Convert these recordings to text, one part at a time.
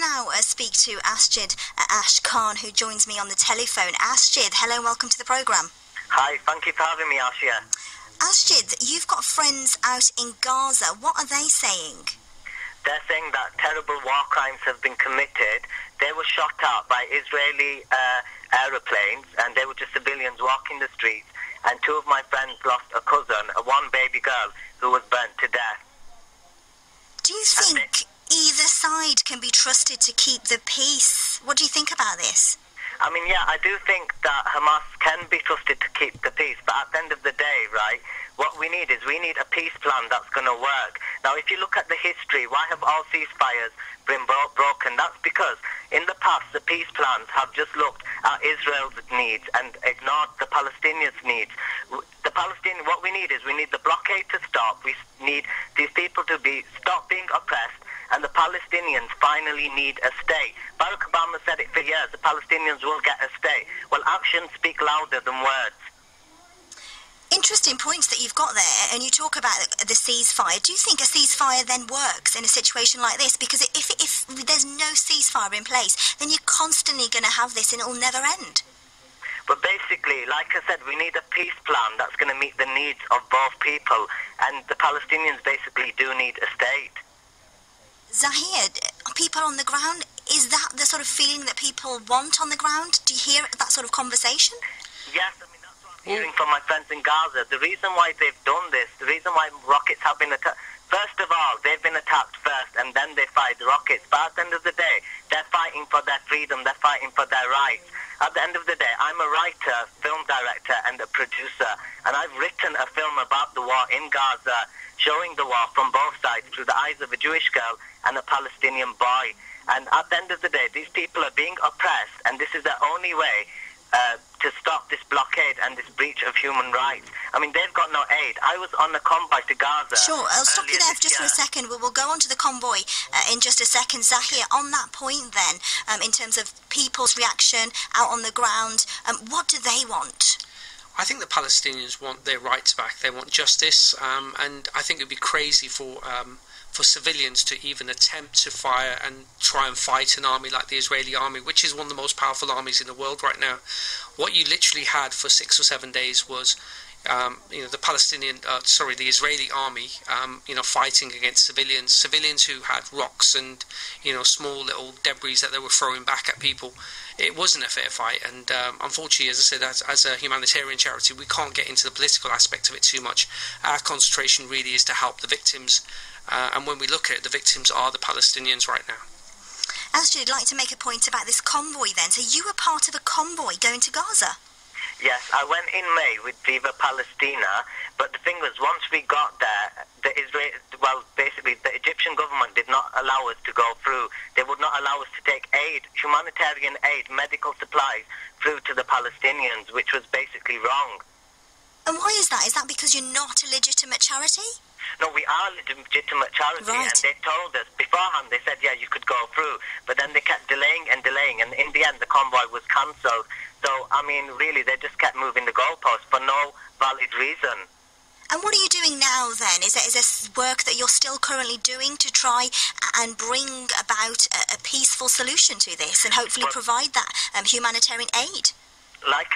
now speak to Asjid Ash Khan, who joins me on the telephone. Asjid, hello and welcome to the programme. Hi, thank you for having me, Ashia. Asjid, you've got friends out in Gaza. What are they saying? They're saying that terrible war crimes have been committed. They were shot at by Israeli aeroplanes, and they were just civilians walking the streets. And two of my friends lost a cousin, one baby girl, who was burnt to death. Do you think either side can be trusted to keep the peace? What do you think about this? I mean, yeah, I do think that Hamas can be trusted to keep the peace, but at the end of the day, right, what we need is a peace plan that's going to work. Now, if you look at the history, why have all ceasefires been broken? That's because in the past, the peace plans have just looked at Israel's needs and ignored the Palestinians' needs. What we need is the blockade to stop. We need these people to stop being oppressed, and the Palestinians finally need a state. Barack Obama said it for years, the Palestinians will get a state. Well, actions speak louder than words. Interesting points that you've got there, and you talk about the ceasefire. Do you think a ceasefire then works in a situation like this? Because if there's no ceasefire in place, then you're constantly going to have this and it'll never end. But basically, like I said, we need a peace plan that's going to meet the needs of both people, and the Palestinians basically do need a state. Zahir, people on the ground, is that the sort of feeling that people want on the ground? Do you hear that sort of conversation? Yes, I mean, that's what I'm hearing from my friends in Gaza. The reason why they've done this, the reason why rockets have been attacked, first of all, they've been attacked first, and then they fired the rockets. But at the end of the day, they're fighting for their freedom, they're fighting for their rights. At the end of the day, I'm a writer, film director, and a producer, and I've written a film about the war in Gaza, showing the war from both sides through the eyes of a Jewish girl and a Palestinian boy. And at the end of the day, these people are being oppressed, and this is the only way to stop this blockade and this breach of human rights. I mean, they've got no aid. I was on the convoy to Gaza. Sure, I'll stop you there just for a second. We'll go on to the convoy in just a second. Zahir, on that point then, in terms of people's reaction out on the ground, what do they want? I think the Palestinians want their rights back. They want justice, and I think it would be crazy for civilians to even attempt to fire and try and fight an army like the Israeli army, which is one of the most powerful armies in the world right now. What you literally had for 6 or 7 days was the Israeli army, fighting against civilians who had rocks and, small little debris that they were throwing back at people. It wasn't a fair fight, and unfortunately, as I said, as a humanitarian charity, we can't get into the political aspect of it too much. Our concentration really is to help the victims, and when we look at it, the victims are the Palestinians right now. Asjid, I'd like to make a point about this convoy then. So you were part of a convoy going to Gaza? Yes, I went in May with Viva Palestina, but the thing was, once we got there, the Egyptian government did not allow us to go through. They would not allow us to take aid, humanitarian aid, medical supplies, through to the Palestinians, which was basically wrong. And why is that? Is that because you're not a legitimate charity? No, we are a legitimate charity, right. And they told us beforehand, they said, yeah, you could go through, but then they kept delaying, and in the end, the convoy was cancelled. So, I mean, really, they just kept moving the goalposts for no valid reason. And what are you doing now, then? Is there work that you're still currently doing to try and bring about a peaceful solution to this and hopefully provide that humanitarian aid? Like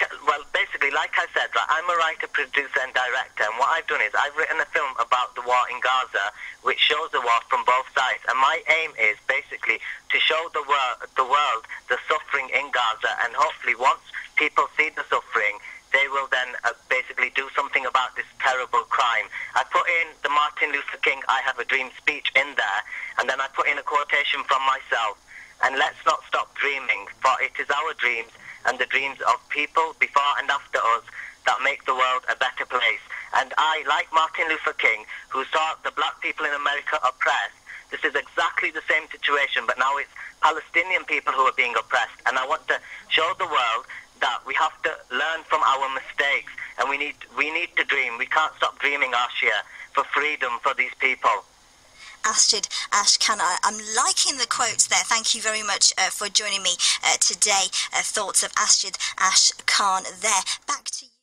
I said, right, I'm a writer, producer and director, and what I've done is I've written a film about the war in Gaza, which shows the war from both sides, and my aim is basically to show the world the suffering in Gaza, and hopefully once people see the suffering, they will then basically do something about this terrible crime. I put in the Martin Luther King I Have a Dream speech in there, and then I put in a quotation from myself, and let's not stop dreaming, for it is our dreams and the dreams of people before and after us that make the world a better place. And I, like Martin Luther King, who saw the black people in America oppressed, this is exactly the same situation, but now it's Palestinian people who are being oppressed. And I want to show the world that we have to learn from our mistakes, and we need to dream. We can't stop dreaming, Ashia, for freedom for these people. Asjid Ash Khan, I'm liking the quotes there. Thank you very much for joining me today. Thoughts of Asjid Ash Khan there. Back to you.